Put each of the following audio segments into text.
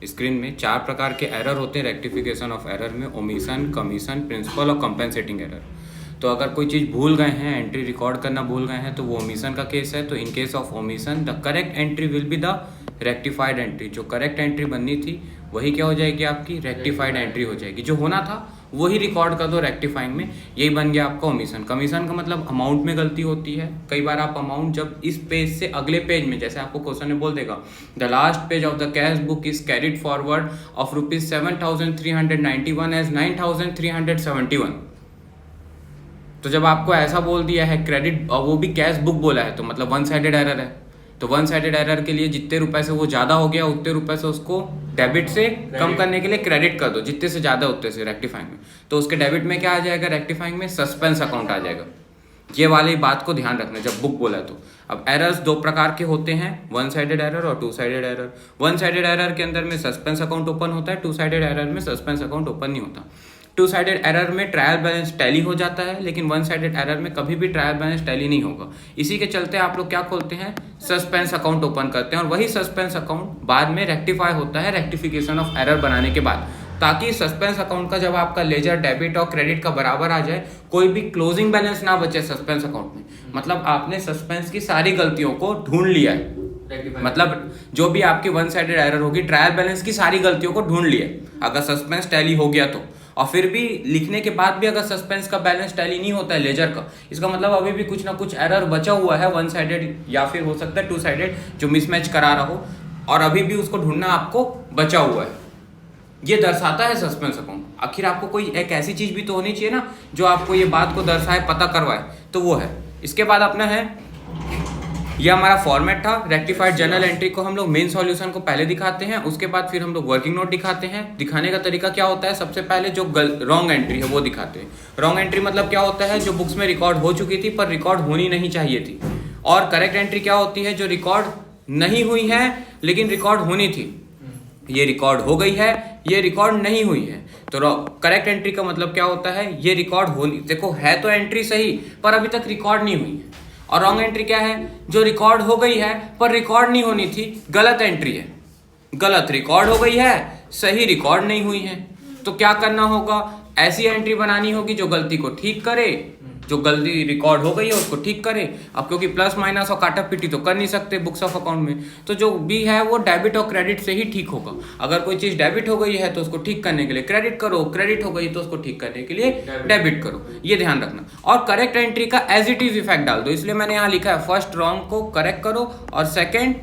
Screen में 4 प्रकार के एरर होते हैं रेक्टिफिकेशन ऑफ एरर में, ओमिशन, कमीशन, प्रिंसिपल और कंपेंसेटिंग एरर। तो अगर कोई चीज़ भूल गए हैं, एंट्री रिकॉर्ड करना भूल गए हैं, तो वो ओमिशन का केस है। तो in case of omission the correct entry will be the rectified entry. जो करेक्ट एंट्री बननी थी वही क्या हो जाएगी, आपकी रेक्टिफाइड एंट्री हो जाएगी। जो होना था वही रिकॉर्ड कर दो रेक्टिफाइंग में, यही बन गया आपका ओमिशन। कमीशन का मतलब अमाउंट में गलती होती है। कई बार आप अमाउंट जब इस पेज से अगले पेज में, जैसे आपको क्वेश्चन में बोल देगा the last page of the cash book is carried forward of ₹7,391 as 9,371। तो जब आपको ऐसा बोल दिया है क्रेडिट, और वो भी कैश बुक बोला है, तो मतलब वन साइडेड एरर है। तो वन साइडेड एरर के लिए जितने रुपए से वो ज़्यादा हो गया उतने रुपए से उसको डेबिट से कम करने के लिए क्रेडिट कर दो, जितने से ज़्यादा उतने से रेक्टिफाइंग में। तो उसके डेबिट में क्या आ जाएगा, रेक्टिफाइंग में सस्पेंस अकाउंट आ जाएगा। ये वाली बात को ध्यान रखना जब बुक बोला तो। अब एरर्स 2 प्रकार के होते हैं, वन साइडेड एरर और two sided error. One sided error के अंदर में सस्पेंस अकाउंट ओपन होता है, टू साइडेड एरर में सस्पेंस अकाउंट ओपन नहीं होता। टू साइडेड एरर में ट्रायल बैलेंस टैली हो जाता है, लेकिन वन साइडेड एरर में कभी भी ट्रायल बैलेंस टैली नहीं होगा। इसी के चलते आप लोग क्या खोलते हैं, सस्पेंस अकाउंट ओपन करते हैं, और वही सस्पेंस अकाउंट बाद में रेक्टिफाई होता है रेक्टिफिकेशन ऑफ एरर बनाने के बाद, ताकि सस्पेंस अकाउंट का जब आपका लेजर डेबिट और क्रेडिट का बराबर आ जाए, कोई भी क्लोजिंग बैलेंस ना बचे सस्पेंस अकाउंट में। मतलब आपने सस्पेंस की सारी गलतियों को ढूंढ लिया है। मतलब जो भी आपकी वन साइडेड एरर होगी, ट्रायल बैलेंस की सारी गलतियों को ढूंढ लिया अगर सस्पेंस टैली हो गया तो। और फिर भी लिखने के बाद भी अगर सस्पेंस का बैलेंस टैली नहीं होता है लेजर का, इसका मतलब अभी भी कुछ ना कुछ एरर बचा हुआ है वन साइडेड, या फिर हो सकता है टू साइडेड, जो मिसमैच करा रहा हो, और अभी भी उसको ढूंढना आपको बचा हुआ है। ये दर्शाता है सस्पेंस अकाउंट। आखिर आपको कोई एक ऐसी चीज भी तो होनी चाहिए ना जो आपको ये बात को दर्शाए, पता करवाए, तो वो है। इसके बाद अपना है, ये हमारा फॉर्मेट था। रेक्टिफाइड जर्नल एंट्री को हम लोग मेन सॉल्यूशन को पहले दिखाते हैं, उसके बाद फिर हम लोग वर्किंग नोट दिखाते हैं। दिखाने का तरीका क्या होता है, सबसे पहले जो रॉन्ग एंट्री है वो दिखाते हैं। रॉन्ग एंट्री मतलब क्या होता है, जो बुक्स में रिकॉर्ड हो चुकी थी पर रिकॉर्ड होनी नहीं चाहिए थी। और करेक्ट एंट्री क्या होती है, जो रिकॉर्ड नहीं हुई है लेकिन रिकॉर्ड होनी थी। ये रिकॉर्ड हो गई है, ये रिकॉर्ड नहीं हुई है। तो करेक्ट एंट्री का मतलब क्या होता है, ये रिकॉर्ड होनी, देखो है तो एंट्री सही पर अभी तक रिकॉर्ड नहीं हुई है। और रॉन्ग एंट्री क्या है, जो रिकॉर्ड हो गई है पर रिकॉर्ड नहीं होनी थी, गलत एंट्री है। गलत रिकॉर्ड हो गई है, सही रिकॉर्ड नहीं हुई है। तो क्या करना होगा, ऐसी एंट्री बनानी होगी जो गलती को ठीक करे, जो गलती रिकॉर्ड हो गई है उसको ठीक करे। अब क्योंकि प्लस माइनस और काटा पीटी तो कर नहीं सकते बुक्स ऑफ अकाउंट में, तो जो भी है वो डेबिट और क्रेडिट से ही ठीक होगा। अगर कोई चीज डेबिट हो गई है तो उसको ठीक करने के लिए क्रेडिट करो, क्रेडिट हो गई तो उसको ठीक करने के लिए डेबिट करो, ये ध्यान रखना। और करेक्ट एंट्री का एज इट इज इफेक्ट डाल दो, इसलिए मैंने यहाँ लिखा है फर्स्ट रॉन्ग को करेक्ट करो और सेकेंड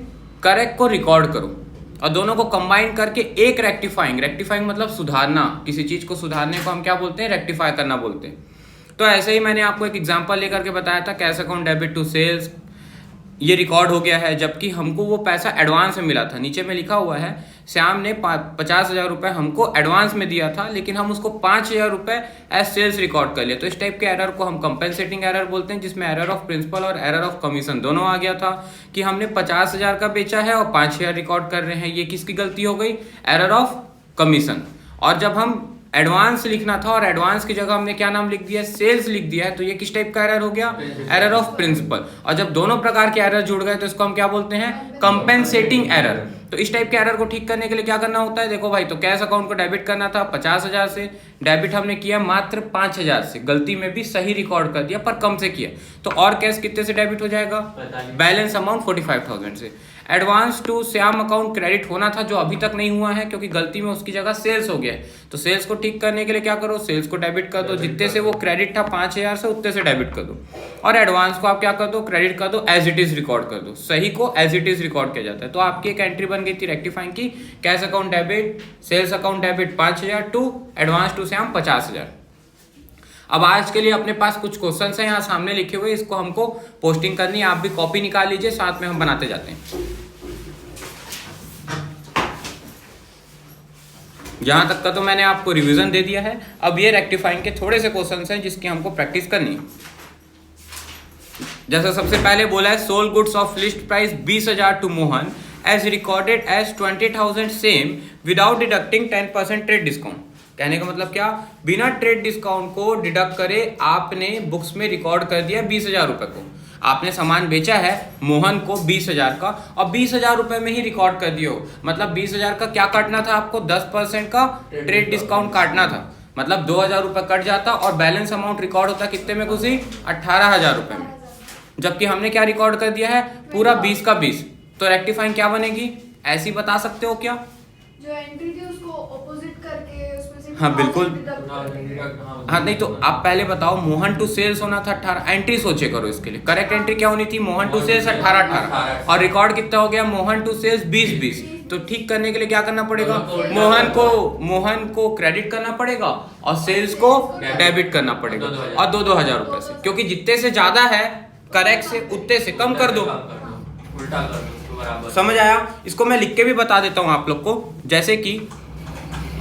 करेक्ट को रिकॉर्ड करो, और दोनों को कंबाइन करके एक रेक्टिफाइंग। रेक्टिफाइंग मतलब सुधारना, किसी चीज को सुधारने को हम क्या बोलते हैं, रेक्टिफाई करना बोलते हैं। तो ऐसे ही मैंने आपको एक एग्जांपल लेकर के बताया था, cash account debit to sales, ये रिकॉर्ड हो गया है जबकि हमको वो पैसा एडवांस में मिला था। नीचे में लिखा हुआ है श्याम ने 50,000 रुपये हमको एडवांस में दिया था, लेकिन हम उसको 5,000 रुपये एज सेल्स रिकॉर्ड कर लिए। तो इस टाइप के एरर को हम कंपेंसेटिंग एरर बोलते हैं, जिसमें एरर ऑफ प्रिंसिपल और एरर ऑफ कमीशन दोनों आ गया था। कि हमने 50,000 का बेचा है और 5,000 रिकॉर्ड कर रहे हैं, ये किसकी गलती हो गई, एरर ऑफ कमीशन। और जब हम एडवांस लिखना था और एडवांस की जगह हमने क्या नाम लिख दिया, सेल्स लिख दिया है, तो ये किस टाइप का एरर हो गया, एरर ऑफ प्रिंसिपल। और जब दोनों प्रकार के एरर जुड़ गए तो इसको हम क्या बोलते हैं, कंपेंसेटिंग एरर। तो इस टाइप के एरर को ठीक करने के लिए क्या करना होता है, देखो भाई, तो कैश अकाउंट को डेबिट करना था 50,000 से, डेबिट हमने किया मात्र 5,000 से, गलती में भी सही रिकॉर्ड कर दिया पर कम से किया, तो और कैश कितने से डेबिट हो जाएगा, बैलेंस अमाउंट 45,000 से। Advance to Shyam account credit होना था, जो अभी तक नहीं हुआ है क्योंकि गलती में उसकी जगह सेल्स हो गया है। तो सेल्स को ठीक करने के लिए क्या करो, सेल्स को डेबिट कर दो, जितने से वो क्रेडिट था 5,000 से उतने से डेबिट कर दो। और एडवांस को आप क्या कर दो, क्रेडिट कर दो, एज इट इज रिकॉर्ड कर दो, सही को एज इट इज रिकॉर्ड किया जाता है। तो आपकी एक एंट्री बन गई थी रेक्टिफाइंग की, cash account debit, sales account debit 5,000 to advance to Shyam 50,000। अब आज के लिए अपने पास कुछ क्वेश्चंस हैं यहाँ सामने लिखे हुए, इसको हमको पोस्टिंग करनी है, आप भी कॉपी निकाल लीजिए, साथ में हम बनाते जाते हैं। यहाँ तक का तो मैंने आपको रिवीजन दे दिया है। अब ये रेक्टिफाइंग के थोड़े से क्वेश्चंस हैं जिसकी हमको प्रैक्टिस करनी है। जैसा सबसे पहले बोला है, sold goods of list price 20,000 to Mohan as recorded as 20,000 same without deducting 10% trade discount. कहने का मतलब क्या, बिना ट्रेड डिस्काउंट को डिडक्ट करे आपने बुक्स में रिकॉर्ड कर दिया 20,000 रुपए को। आपने सामान बेचा है मोहन को 20,000 का और 20,000 रुपए में ही रिकॉर्ड कर दियो, मतलब 20,000 का क्या काटना था आपको, 10% का ट्रेड डिस्काउंट काटना था, मतलब 2,000 रुपये कट जाता और बैलेंस अमाउंट रिकॉर्ड होता कितने में खुशी, 18,000 रुपये में। जबकि हमने क्या रिकॉर्ड कर दिया है, पूरा 20 का 20। तो रेक्टिफाइंग क्या बनेगी, ऐसी बता सकते हो क्या, जो एंट्री थी उसको ऑपोजिट करके उसमें से हाँ बिल्कुल, हाँ नहीं तो आप पहले बताओ, मोहन टू सेल्स होना था 18, एंट्री सोचे करो इसके लिए, करेक्ट एंट्री क्या होनी थी, मोहन टू सेल्स 18 और रिकॉर्ड कितना हो गया, मोहन टू सेल्स 20। तो ठीक करने के लिए क्या करना पड़ेगा, मोहन को क्रेडिट करना पड़ेगा और सेल्स को डेबिट करना पड़ेगा, और 2,000 रुपए से, क्योंकि जितने से ज्यादा है करेक्ट से उतने से कम कर दो, उल्टा कर दो उसको बराबर। समझ आया। इसको मैं लिख के भी बता देता हूँ आप लोग को, जैसे कि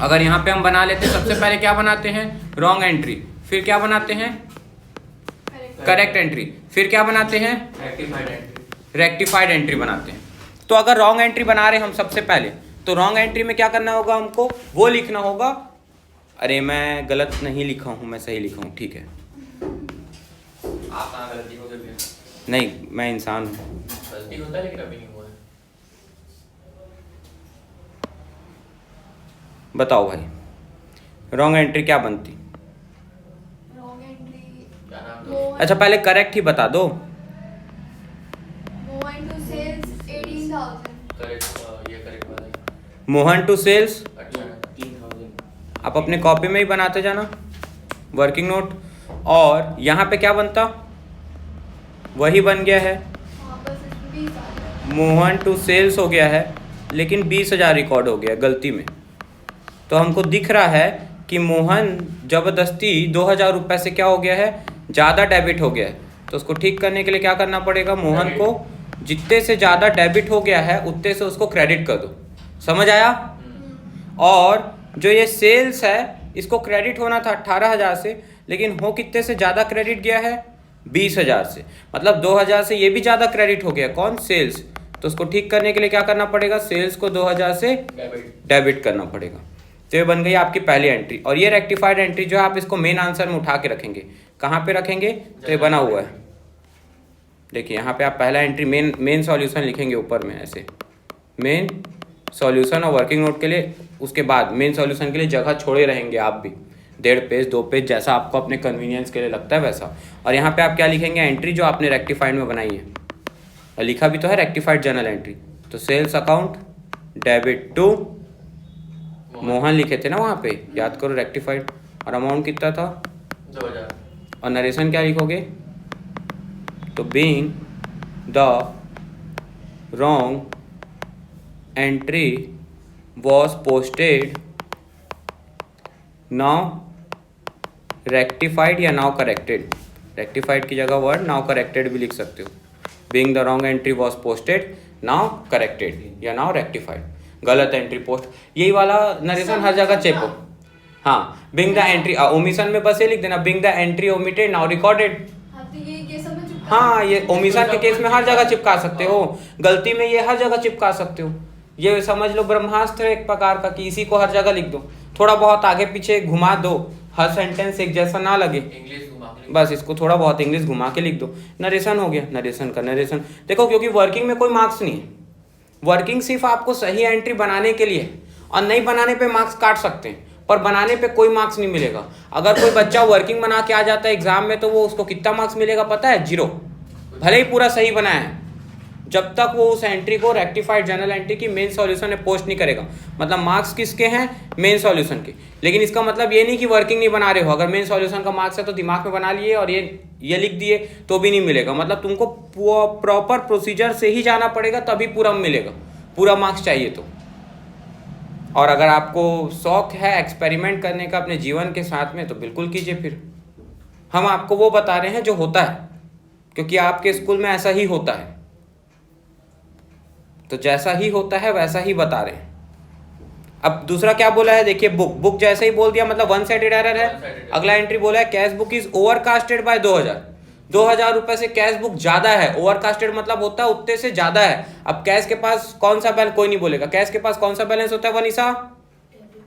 अगर यहाँ पे हम बना लेते हैं, सबसे पहले क्या बनाते हैं, रॉन्ग एंट्री, फिर क्या बनाते हैं, करेक्ट एंट्री, फिर क्या बनाते हैं, रेक्टिफाइड एंट्री बनाते हैं। तो अगर रॉन्ग एंट्री बना रहे हम सबसे पहले, तो रॉन्ग एंट्री में क्या करना होगा, हमको वो लिखना होगा, अरे मैं गलत नहीं लिखा हूँ, मैं सही लिखा हूँ, ठीक है, आप कहाँ गलती हो गई, नहीं मैं इंसान हूँ, गलती होता है लेकिन अभी नहीं हुआ है। बताओ भाई रॉन्ग एंट्री क्या बनती, रॉन्ग एंट्री क्या नाम था? अच्छा पहले करेक्ट ही बता दो, मोहन टू सेल्स 18,000। करेक्ट, ये करेक्ट वाला है। मोहन टू सेल्स, अच्छा 3,000। आप अपने कॉपी में ही बनाते जाना वर्किंग नोट, और यहाँ पे क्या बनता, वही बन गया है, हाँ बस इसमें 20,000। मोहन टू सेल्स हो गया है, लेकिन 20,000 रिकॉर्ड हो गया गलती में। तो हमको दिख रहा है कि मोहन जबरदस्ती 2,000 रुपये से क्या हो गया है, ज़्यादा डेबिट हो गया है। तो उसको ठीक करने के लिए क्या करना पड़ेगा, मोहन को जितने से ज़्यादा डेबिट हो गया है उतने से उसको क्रेडिट कर दो, समझ आया। और जो ये सेल्स है इसको क्रेडिट होना था 18,000 से, लेकिन हो कितने से ज़्यादा क्रेडिट गया है, 20,000 से, मतलब 2,000 से ये भी ज़्यादा क्रेडिट हो गया, कौन, सेल्स। तो उसको ठीक करने के लिए क्या करना पड़ेगा, सेल्स को 2,000 से डेबिट करना पड़ेगा। तो ये बन गई आपकी पहली एंट्री। और ये रेक्टिफाइड एंट्री जो है आप इसको मेन आंसर में उठा के रखेंगे, कहाँ पे रखेंगे, तो ये बना हुआ है, देखिए यहाँ पे आप पहला एंट्री मेन सॉल्यूशन लिखेंगे ऊपर में ऐसे, मेन सॉल्यूशन, और वर्किंग नोट के लिए उसके बाद मेन सॉल्यूशन के लिए जगह छोड़े रहेंगे आप भी, 1.5 पेज 2 पेज जैसा आपको अपने कन्वीनियंस के लिए लगता है वैसा। और यहाँ पे आप क्या लिखेंगे, एंट्री जो आपने रेक्टिफाइड में बनाई है, और लिखा भी तो है रेक्टिफाइड जर्नल एंट्री, तो sales account debit to Mohan लिखे थे ना वहाँ पे, याद करो रेक्टिफाइड, और अमाउंट कितना था 2,000। और नरेशन क्या लिखोगे, तो being the wrong entry was posted now rectified या नाउ करेक्टेड, रेक्टिफाइड की जगह वर्ड नाउ करेक्टेड भी लिख सकते हो, being the wrong entry was posted now corrected या नाउ रेक्टिफाइड, गलत एंट्री पोस्ट, यही वाला नरेशन हर जगह चेक हो। हाँ बीइंग द एंट्री, ओमिशन में बस ये लिख देना, being the entry omitted now recorded. हाँ तो ये सब में चिपका, हाँ ये ओमिशन के केस में हर जगह चिपका सकते हो, गलती में ये हर जगह चिपका सकते हो, ये समझ लो ब्रह्मास्त्र एक प्रकार का कि इसी को हर जगह लिख दो, थोड़ा बहुत आगे पीछे घुमा दो, हर सेंटेंस एक जैसा ना लगे, इंग्लिश घुमा के बस इसको थोड़ा बहुत इंग्लिश घुमा के लिख दो, नरेशन हो गया, नरेशन का नरेशन। देखो क्योंकि वर्किंग में कोई मार्क्स नहीं है, वर्किंग सिर्फ आपको सही एंट्री बनाने के लिए, और नहीं बनाने पे मार्क्स काट सकते हैं, पर बनाने पे कोई मार्क्स नहीं मिलेगा। अगर कोई बच्चा वर्किंग बना के आ जाता है एग्जाम में, तो वो उसको कितना मार्क्स मिलेगा पता है, 0, भले ही पूरा सही बनाया है, जब तक वो उस एंट्री को रेक्टिफाइड जर्नल एंट्री की मेन सॉल्यूशन में पोस्ट नहीं करेगा। मतलब मार्क्स किसके हैं, मेन सॉल्यूशन के, लेकिन इसका मतलब ये नहीं कि वर्किंग नहीं बना रहे हो, अगर मेन सॉल्यूशन का मार्क्स है तो दिमाग में बना लिए और ये लिख दिए तो भी नहीं मिलेगा, मतलब तुमको प्रॉपर प्रोसीजर से ही जाना पड़ेगा, तभी पूरा मिलेगा, पूरा मार्क्स चाहिए तो। और अगर आपको शौक है एक्सपेरिमेंट करने का अपने जीवन के साथ में, तो बिल्कुल कीजिए, फिर हम आपको वो बता रहे हैं जो होता है, क्योंकि आपके स्कूल में ऐसा ही होता है, तो जैसा ही होता है वैसा ही बता रहे हैं। अब दूसरा क्या बोला है, देखिए बुक जैसे ही बोल दिया मतलब वन साइडेड एरर है। अगला एंट्री बोला है cash book is overcasted by 2,000 रुपए से कैश बुक ज्यादा है, ओवरकास्टेड मतलब होता है उतने से ज्यादा है। अब कैश के पास कौन सा बैलेंस, कोई नहीं बोलेगा, कैश के पास कौन सा बैलेंस होता है वनीसा,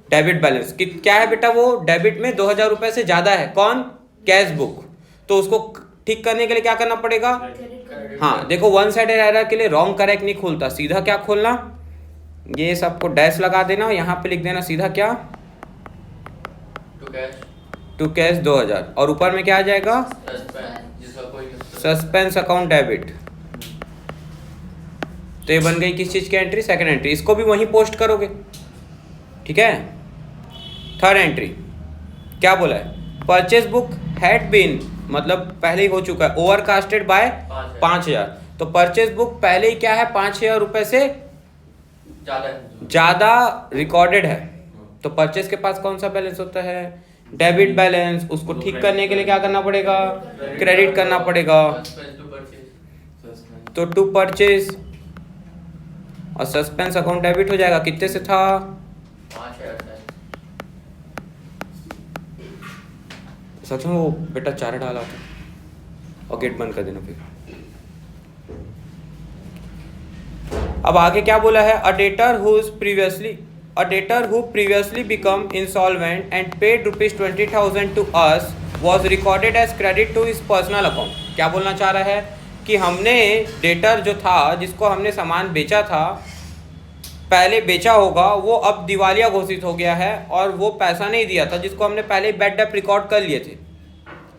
डेबिट बैलेंस। क्या है बेटा, वो डेबिट में 2,000 रुपए से ज्यादा है, कौन, कैश बुक, तो उसको ठीक करने के लिए क्या करना पड़ेगा? क्रेडिट हाँ देखो, वन साइडेड एरर के लिए रॉन्ग करेक्ट नहीं खुलता, सीधा क्या खोलना, ये सबको डैश लगा देना, यहाँ पे लिख देना सीधा क्या, टू कैश टू कैश 2000, और ऊपर में क्या आ जाएगा, जिसका कोई सस्पेंस अकाउंट डेबिट। तो ये बन गई किस चीज की एंट्री, सेकंड एंट्री, इसको भी वहीं पोस्ट करोगे, ठीक है। थर्ड एंट्री क्या बोला है, परचेज बुक हैड बीन, मतलब पहले ही हो चुका है, ओवरकास्टेड बाय 5000, तो परचेज बुक पहले ही क्या है, 5000 रुपए से ज्यादा है। ज्यादा रिकॉर्डेड है, तो परचेज के पास कौन सा बैलेंस होता है, डेबिट बैलेंस, उसको ठीक करने के लिए क्या करना पड़ेगा, क्रेडिट करना पड़ेगा, तो टू परचेज, और सस्पेंस अकाउंट डेबिट हो जाएगा, कितने से था, 5000 सच में वो बेटा 4 डाला था, और गेट बंद कर देना फिर। अब आगे क्या बोला है, a debtor who previously become insolvent and paid ₹20,000 to us was recorded as credit to his personal account. क्या बोलना चाह रहा है कि हमने डेटर जो था, जिसको हमने सामान बेचा था, पहले बेचा होगा, वो अब दिवालिया घोषित हो गया है और वो पैसा नहीं दिया था, जिसको हमने पहले ही बैड डेट रिकॉर्ड कर लिए थे।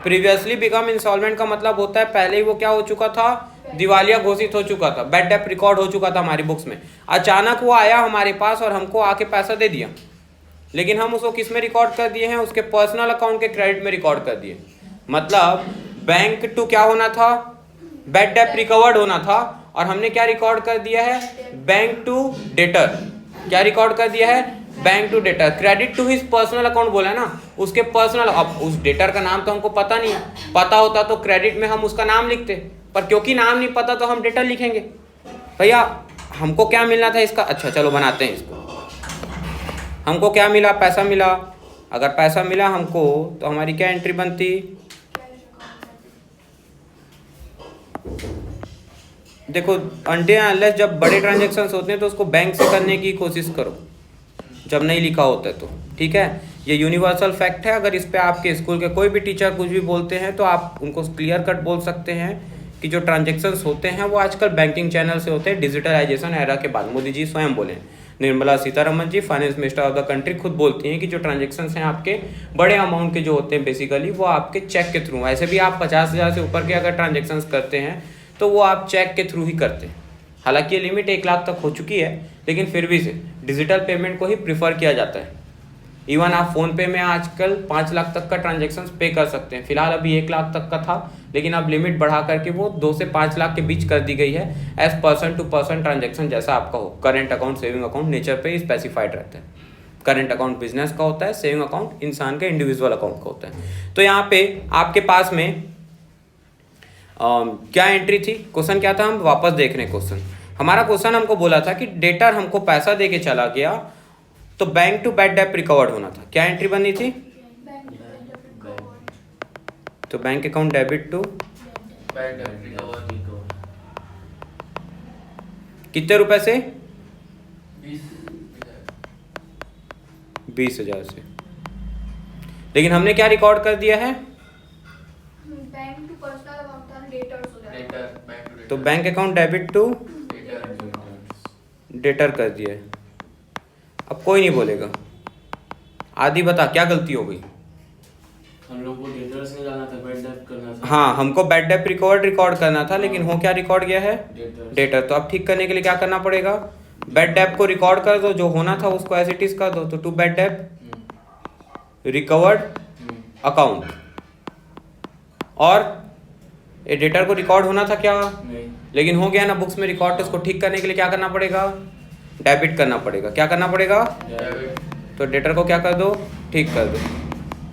प्रीवियसली बिकम इंसॉल्वेंट का मतलब होता है पहले ही वो क्या हो चुका था, दिवालिया घोषित हो चुका था, बैड डेट रिकॉर्ड हो चुका था हमारी बुक्स में। अचानक वो आया हमारे पास और हमको आके पैसा दे दिया, लेकिन हम उसको किस में रिकॉर्ड कर दिए हैं, उसके पर्सनल अकाउंट के क्रेडिट में रिकॉर्ड कर दिए। मतलब बैंक टू क्या होना था, बैड डेट रिकवर्ड होना था, और हमने क्या रिकॉर्ड कर दिया है, बैंक टू डेटर। क्या रिकॉर्ड कर दिया है, bank to debtor. Credit to his personal account बोला है ना, उसके पर्सनल, अब उस डेटर का नाम तो हमको पता नहीं है, पता होता तो क्रेडिट में हम उसका नाम लिखते, पर क्योंकि नाम नहीं पता तो हम डेटर लिखेंगे। भैया हमको क्या मिलना था इसका, अच्छा चलो बनाते हैं इसको, हमको क्या मिला, पैसा मिला। अगर पैसा मिला हमको तो हमारी क्या एंट्री बनती, देखो अनटिल अनलेस जब बड़े ट्रांजेक्शन्स होते हैं तो उसको बैंक से करने की कोशिश करो, जब नहीं लिखा होता है तो, ठीक है। ये यूनिवर्सल फैक्ट है, अगर इस पे आपके स्कूल के कोई भी टीचर कुछ भी बोलते हैं तो आप उनको क्लियर कट बोल सकते हैं कि जो ट्रांजेक्शन्स होते हैं वो आजकल बैंकिंग चैनल से होते हैं, डिजिटलाइजेशन एरा के बाद। मोदी जी स्वयं बोले, Nirmala Sitharaman ji finance minister of the country खुद बोलती हैं कि जो ट्रांजेक्शन्स हैं आपके बड़े अमाउंट के जो होते हैं बेसिकली वो आपके चेक के थ्रू, ऐसे भी आप 50,000 से ऊपर के अगर ट्रांजेक्शन्स करते हैं तो वो आप चेक के थ्रू ही करते हैं। हालांकि ये लिमिट 1 लाख तक हो चुकी है, लेकिन फिर भी से डिजिटल पेमेंट को ही प्रीफर किया जाता है। इवन आप फ़ोन पे में आजकल 5 लाख तक का ट्रांजेक्शन्स पे कर सकते हैं। फिलहाल अभी 1 लाख तक का था, लेकिन अब लिमिट बढ़ा करके वो 2 से 5 लाख के बीच कर दी गई है, as person to person transaction जैसा आपका हो। Current account, saving account nature पे स्पेसिफाइड रहता है। करेंट अकाउंट बिजनेस का होता है, सेविंग अकाउंट इंसान के इंडिविजुअल अकाउंट का होता है। तो यहाँ पे आपके पास में क्या एंट्री थी, क्वेश्चन क्या था, हम वापस देख रहे हैं क्वेश्चन। हमारा क्वेश्चन हमको बोला था कि डेटर हमको पैसा दे के चला गया तो bank to bad debt recovered होना था। क्या एंट्री बननी थी, तो bank account debit to bad debt recover कितने रुपए से, 20,000 20,000 से। लेकिन हमने क्या रिकॉर्ड कर दिया है, बैंक टू पर्सनल अकाउंट था, डेटर्स हो जाएगा। डेटर बैंक टू तो bank account debit to debtor debtor कर दिया है। अब कोई नहीं बोलेगा, आदि बता क्या गलती हो गई। हम लोग को डेटर्स नहीं डालना था, बैड डेट करना था। हाँ हमको बैड डेट रिकॉर्ड करना था, लेकिन हो क्या रिकॉर्ड गया है, डेटर्स। डेटर। तो अब ठीक करने के लिए क्या करना पड़ेगा, बैड डेट को रिकॉर्ड कर दो, जो होना था उसको एज इट इज कर दो। तो to bad debt recovered account, और ये डेटर को रिकॉर्ड होना था क्या, नहीं, लेकिन हो गया ना बुक्स में रिकॉर्ड। तो उसको ठीक करने के लिए क्या करना पड़ेगा, डेबिट करना पड़ेगा। क्या करना पड़ेगा, डेबिट तो डेटर को क्या कर दो, ठीक कर दो।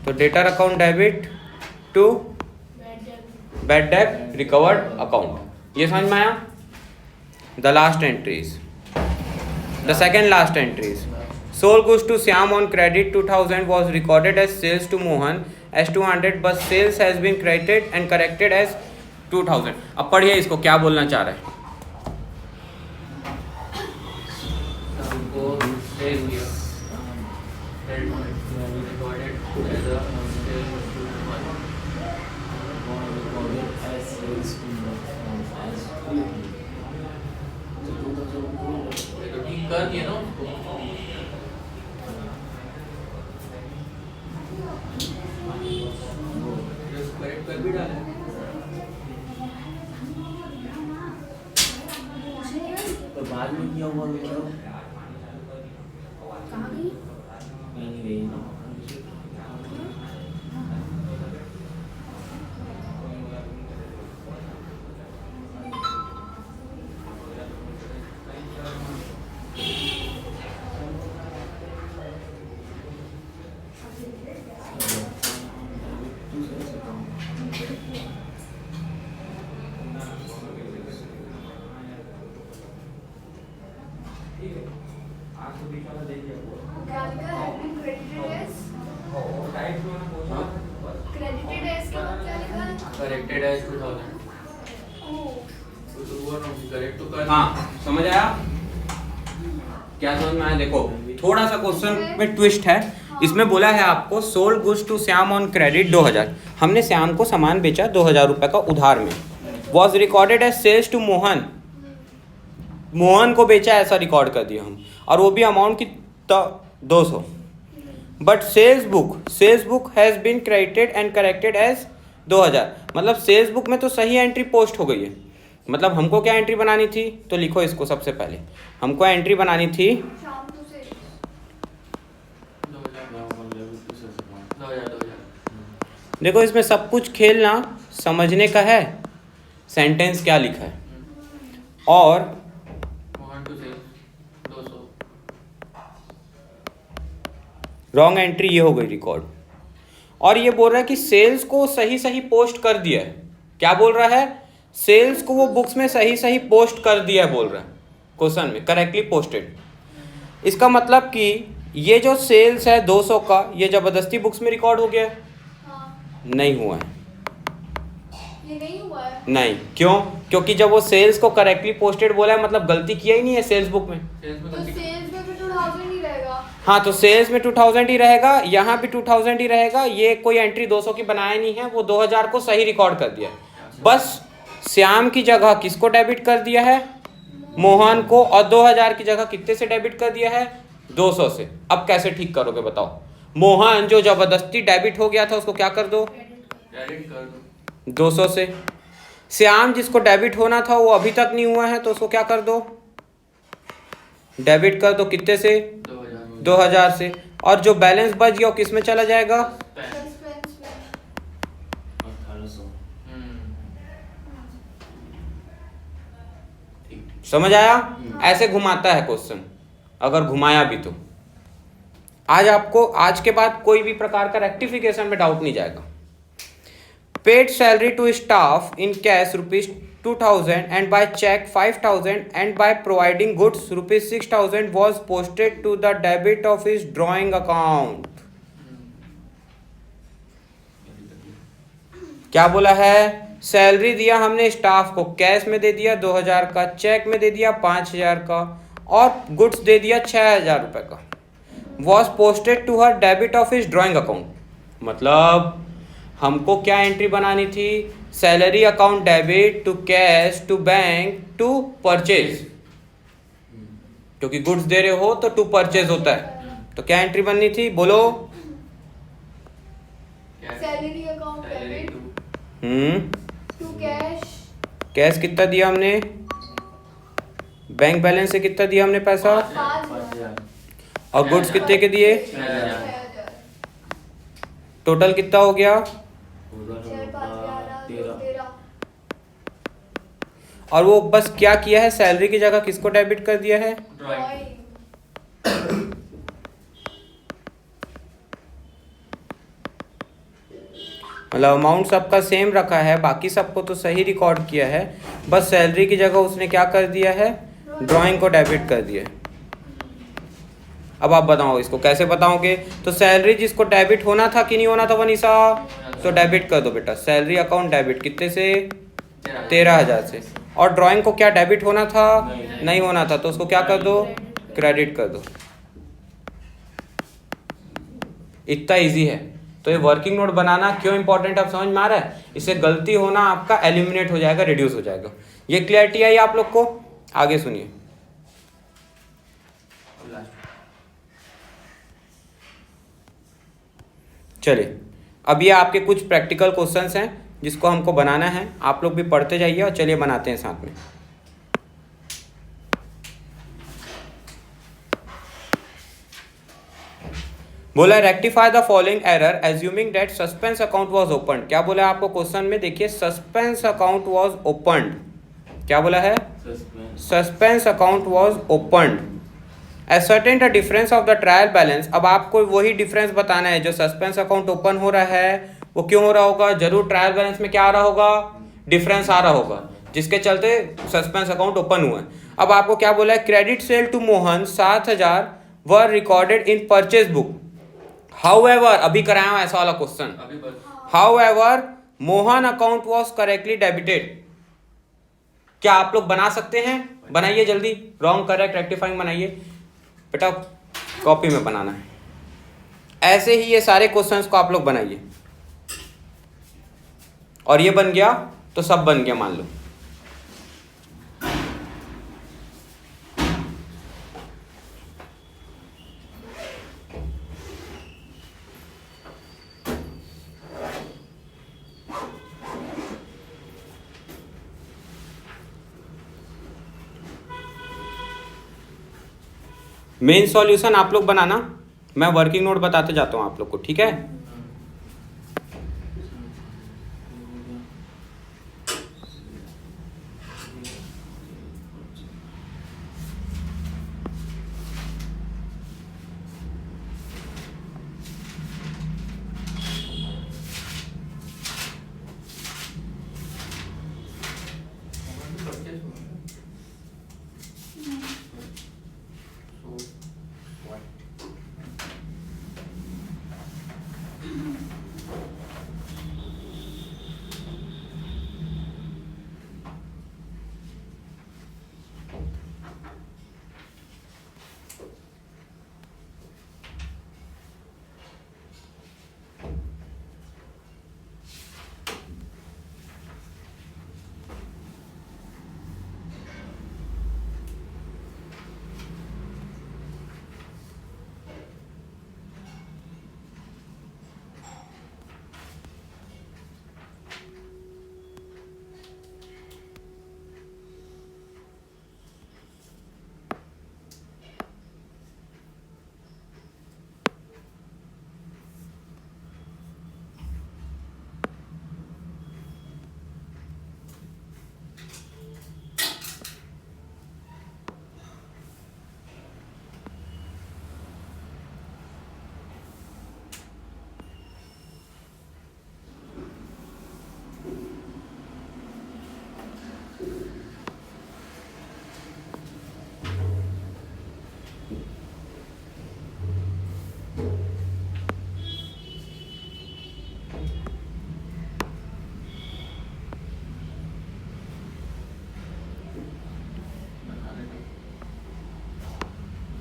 तो debtor account debit to bad debt recovered account. ये समझ में आया। The last entries, the second last entries, sold goods to Syam on credit 2000 was recorded as sales to Mohan as 200, but sales has been credited and corrected as 2000। अब पढ़िए इसको क्या बोलना चाह रहा है। हमको सेल हुआ रिकॉर्डेड एज अ सेल बॉल करो। कहाँ गई? नहीं गई ना। Gallagher had been credited as credited as क्या लिखा है? Corrected as 2000. Oh, तो हुआ ना करेक्ट तो कर। हाँ समझ आया, क्या समझ में आया? देखो थोड़ा सा क्वेश्चन में ट्विस्ट है। इसमें बोला है आपको sold goods to Shyam on credit 2000। हमने श्याम को सामान बेचा 2000 रुपये का उधार में। Was recorded as sales to Mohan, Mohan को बेचा ऐसा रिकॉर्ड कर दिया हम, और वो भी अमाउंट की 200। But sales book has been credited and corrected as 2000। मतलब सेल्स बुक में तो सही एंट्री पोस्ट हो गई है। मतलब हमको क्या एंट्री बनानी थी, तो लिखो इसको। सबसे पहले हमको एंट्री बनानी थी शाम टू से 2000। देखो इसमें सब कुछ खेलना समझने का है, सेंटेंस क्या लिखा है। और Mohan to sales 200। Wrong entry ये हो गई रिकॉर्ड। और ये बोल रहा है कि सेल्स को सही पोस्ट कर दिया है। क्या बोल रहा है? सेल्स को वो बुक्स में सही पोस्ट कर दिया है बोल रहा है क्वेश्चन में, करेक्टली पोस्टेड। इसका मतलब कि ये जो सेल्स है 200 का, ये ज़बरदस्ती बुक्स में रिकॉर्ड हो गया है? हाँ, नहीं हुआ है। ये नहीं हुआ है। नहीं, क्यों? क्योंकि जब वो सेल्स को करेक्टली पोस्टेड बोला है, मतलब गलती किया ही नहीं है सेल्स बुक में। सेल्स में तो गलती। सेल्स में भी 2000 ही रहेगा। हाँ, तो सेल्स में 2000 ही रहेगा, यहाँ भी 2000 ही रहेगा। ये कोई एंट्री 200 की बनाया नहीं है, वो 2000 को सही रिकॉर्ड कर दिया है। बस श्याम की जगह किसको डेबिट कर दिया है? मोहन को। और 2000 की जगह कितने से डेबिट कर दिया है? 200 से। अब कैसे ठीक करोगे बताओ? मोहन जो जबरदस्ती डेबिट हो गया था उसको क्या कर दो? क्रेडिट कर दो 200 से। श्याम जिसको डेबिट होना था वो अभी तक नहीं हुआ है, तो उसको क्या कर दो? डेबिट कर दो। कितने से? 2000। 2000 से। और जो बैलेंस बच गया वो किस में चला जाएगा? सस्पेंस में 1800। समझ आया? ऐसे घुमाता है क्वेश्चन, अगर घुमाया भी तो। आज के बाद कोई भी प्रकार का रेक्टिफिकेशन में डाउट नहीं जाएगा। Paid salary to staff in cash ₹2000 and by check 5000 and by providing goods ₹6000 was posted to the debit of his drawing account। क्या बोला है? सैलरी दिया हमने स्टाफ को, कैश में दे दिया 2000 का, चेक में दे दिया 5000 का, और गुड्स दे दिया 6000 रुपये का। Was posted to her debit of his drawing account. मतलब हमको क्या एंट्री बनानी थी? Salary account debit to cash to bank to purchase, क्योंकि गुड्स दे रहे हो तो टू परचेज होता है। तो क्या एंट्री बननी थी? बोलो। Salary account debit to cash कितना दिया हमने? बैंक बैलेंस से कितना दिया हमने पैसा? 5000। और गुड्स कितने के दिए? 6000। टोटल कितना हो गया? 13। और वो बस क्या किया है? सैलरी की जगह किसको डेबिट कर दिया है? ड्राइंग। मतलब अमाउंट सबका सेम रखा है, बाकी सबको तो सही रिकॉर्ड किया है, बस सैलरी की जगह उसने क्या कर दिया है? ड्राइंग को डेबिट कर दिया। अब आप बताओ इसको कैसे बताओगे? तो सैलरी जिसको डेबिट होना था कि नहीं होना था वनीसा, तो डेबिट कर दो बेटा। सैलरी अकाउंट डेबिट कितने से? 13000 से। और ड्राइंग को क्या डेबिट होना था? नहीं होना था, तो उसको क्या कर दो? क्रेडिट कर दो। इतना इजी है। तो ये वर्किंग नोट बनाना क्यों इंपॉर्टेंट आप समझ में आ रहा है? इससे गलती होना आपका एलिमिनेट हो जाएगा, रिड्यूस हो जाएगा। ये क्लियरिटी आई आप लोग को? आगे सुनिए। चलिए, अब ये आपके कुछ प्रैक्टिकल क्वेश्चंस हैं जिसको हमको बनाना है। आप लोग भी पढ़ते जाइए और चलिए बनाते हैं साथ में। बोला rectify the following error assuming that suspense account was opened. क्या बोला आपको क्वेश्चन में, देखिए सस्पेंस अकाउंट वाज ओपन्ड, क्या बोला है, suspense account was opened, ascertain the difference of the trial balance. अब आपको वही डिफरेंस बताना है, जो सस्पेंस अकाउंट ओपन हो रहा है वो क्यों हो रहा होगा, जरूर ट्रायल बैलेंस में क्या आ रहा होगा, डिफरेंस आ रहा होगा, जिसके चलते सस्पेंस अकाउंट ओपन हुआ है। अब आपको क्या बोला है, credit sale to Mohan 7,000 were recorded in purchase book. However, अभी कराया हूं ऐसा वाला क्वेश्चन, अभी बस however Mohan account was correctly debited. क्या आप लोग बना सकते हैं, बनाइए जल्दी, रॉन्ग करेक्ट रेक्टिफाइंग बनाइए बेटा, कॉपी में बनाना है। ऐसे ही ये सारे क्वेश्चंस को आप लोग बनाइए, और ये बन गया तो सब बन गया मान लो। मेन सॉल्यूशन आप लोग बनाना, मैं वर्किंग नोट बताते जाता हूं आप लोग को, ठीक है।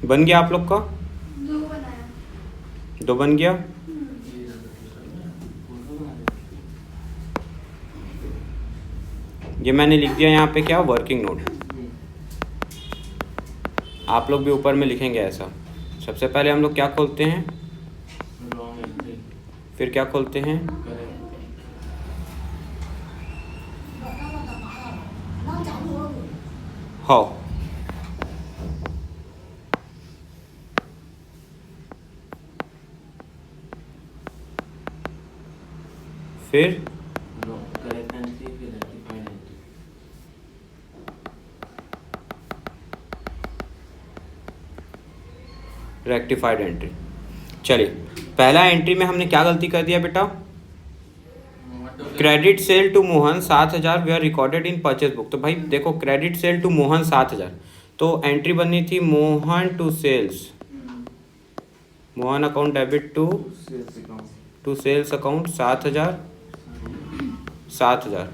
बन गया आप लोग का, 2 बनाया। 2 बन गया। ये मैंने लिख दिया यहाँ पे क्या, वर्किंग नोट। आप लोग भी ऊपर में लिखेंगे ऐसा। सबसे पहले हम लोग क्या खोलते हैं, फिर क्या खोलते हैं, हाउ, फिर रेक्टिफाइड एंट्री। चलिए पहला एंट्री में हमने क्या गलती कर दिया बेटा, credit sale to Mohan 7,000 were recorded in purchase book. तो भाई देखो क्रेडिट सेल टू मोहन 7,000, तो एंट्री बननी थी Mohan to sales, Mohan account debit to sales account 7,000।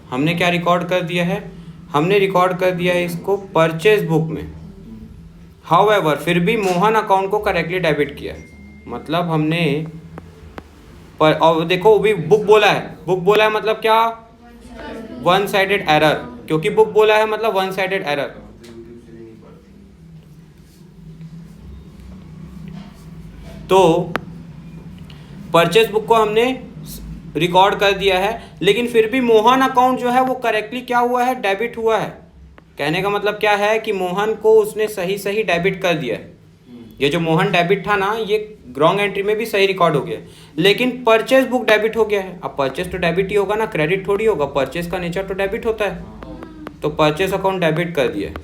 हमने क्या रिकॉर्ड कर दिया है, हमने रिकॉर्ड कर दिया है इसको परचेज बुक में। हाउएवर फिर भी मोहन अकाउंट को करेक्टली डेबिट किया, मतलब हमने पर, और देखो भी बुक बोला है, बुक बोला है मतलब क्या, वन साइडेड एरर, क्योंकि बुक बोला है मतलब वन साइडेड एरर। तो परचेज बुक को हमने रिकॉर्ड कर दिया है, लेकिन फिर भी मोहन अकाउंट जो है वो करेक्टली क्या हुआ है, डेबिट हुआ है। कहने का मतलब क्या है कि मोहन को उसने सही डेबिट कर दिया है। ये जो मोहन डेबिट था ना, ये रॉन्ग एंट्री में भी सही रिकॉर्ड हो गया, लेकिन परचेज बुक डेबिट हो गया है। अब परचेज तो डेबिट ही होगा ना, क्रेडिट थोड़ी होगा, परचेज का नेचर तो डेबिट होता है। तो परचेज अकाउंट डेबिट कर दिया है।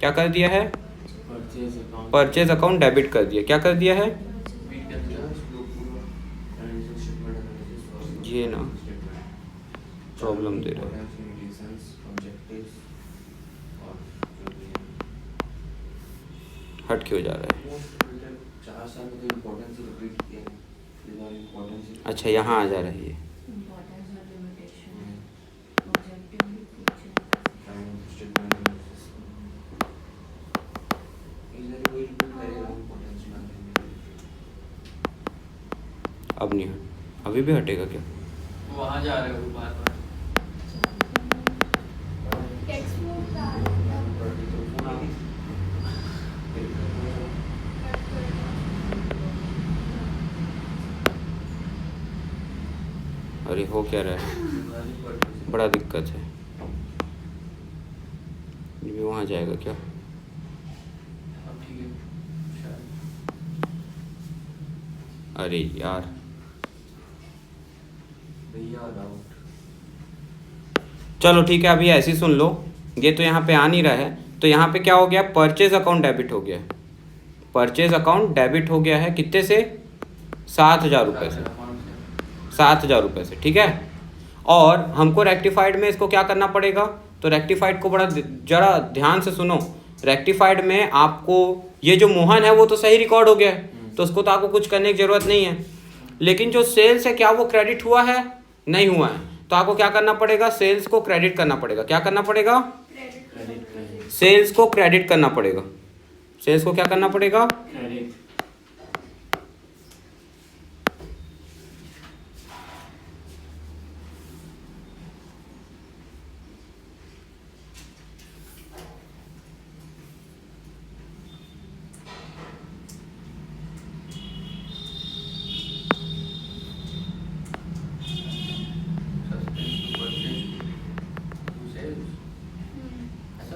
क्या कर दिया है? Purchase account purchase account debit कर दिया। क्या कर दिया है? ये ना प्रॉब्लम दे रहा है। हट क्यों जा रहा है? 4 साल में तो इम्पोर्टेंस रिपीट किया है, इस बार इम्पोर्टेंस। अच्छा यहाँ आ जा रहा है ये। अब नहीं हट, अभी भी हटेगा क्या? वहाँ जा रहे हो बार बार। टेक्स्ट बुक का अरे हो क्या रहा है? बड़ा दिक्कत है। ये भी वहाँ जाएगा क्या? अब ठीक है शायद। अरे यार, चलो ठीक है, अभी ऐसे ही सुन लो। ये तो यहाँ पे आ नहीं रहा है, तो यहाँ पे क्या हो गया? परचेज अकाउंट डेबिट हो गया है। परचेज अकाउंट डेबिट हो गया है कितने से? 7,000 रुपये से। 7,000 रुपये से, ठीक है। और हमको रेक्टिफाइड में इसको क्या करना पड़ेगा? तो रेक्टिफाइड को बड़ा जरा ध्यान से सुनो। रेक्टिफाइड में आपको ये जो मोहन है वो तो सही रिकॉर्ड हो गया है, तो उसको तो आपको कुछ करने की ज़रूरत नहीं है। लेकिन जो सेल्स है क्या वो क्रेडिट हुआ है? नहीं हुआ है। तो आपको क्या करना पड़ेगा? सेल्स को क्रेडिट करना पड़ेगा। क्या करना पड़ेगा? सेल्स को क्रेडिट करना पड़ेगा। सेल्स को क्या करना पड़ेगा? क्रेडिट।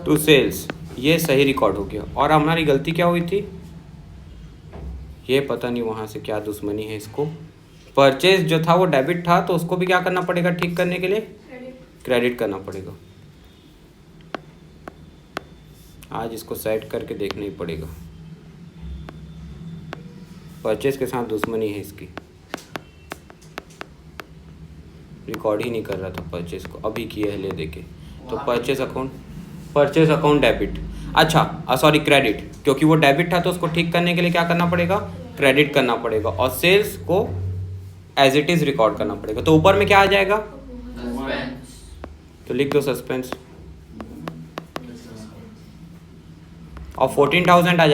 टू सेल्स, ये सही रिकॉर्ड हो गया। और हमारी गलती क्या हुई थी? ये पता नहीं वहाँ से क्या दुश्मनी है इसको। परचेज जो था वो डेबिट था, तो उसको भी क्या करना पड़ेगा ठीक करने के लिए? क्रेडिट करना पड़ेगा। आज इसको सेट करके देखना ही पड़ेगा। परचेज के साथ दुश्मनी है इसकी, रिकॉर्ड ही नहीं कर रहा था परचेज को, अभी किया है ले देके। तो परचेज अकाउंट डेबिट, अच्छा सॉरी क्रेडिट, क्योंकि वो डेबिट था तो उसको ठीक करने के लिए क्या करना पड़ेगा? क्रेडिट करना पड़ेगा। और सेल्स को एज इट इज रिकॉर्ड करना पड़ेगा। तो ऊपर में क्या आ जाएगा? तो लिख दो सस्पेंस, और 14,000 आ जाएगा।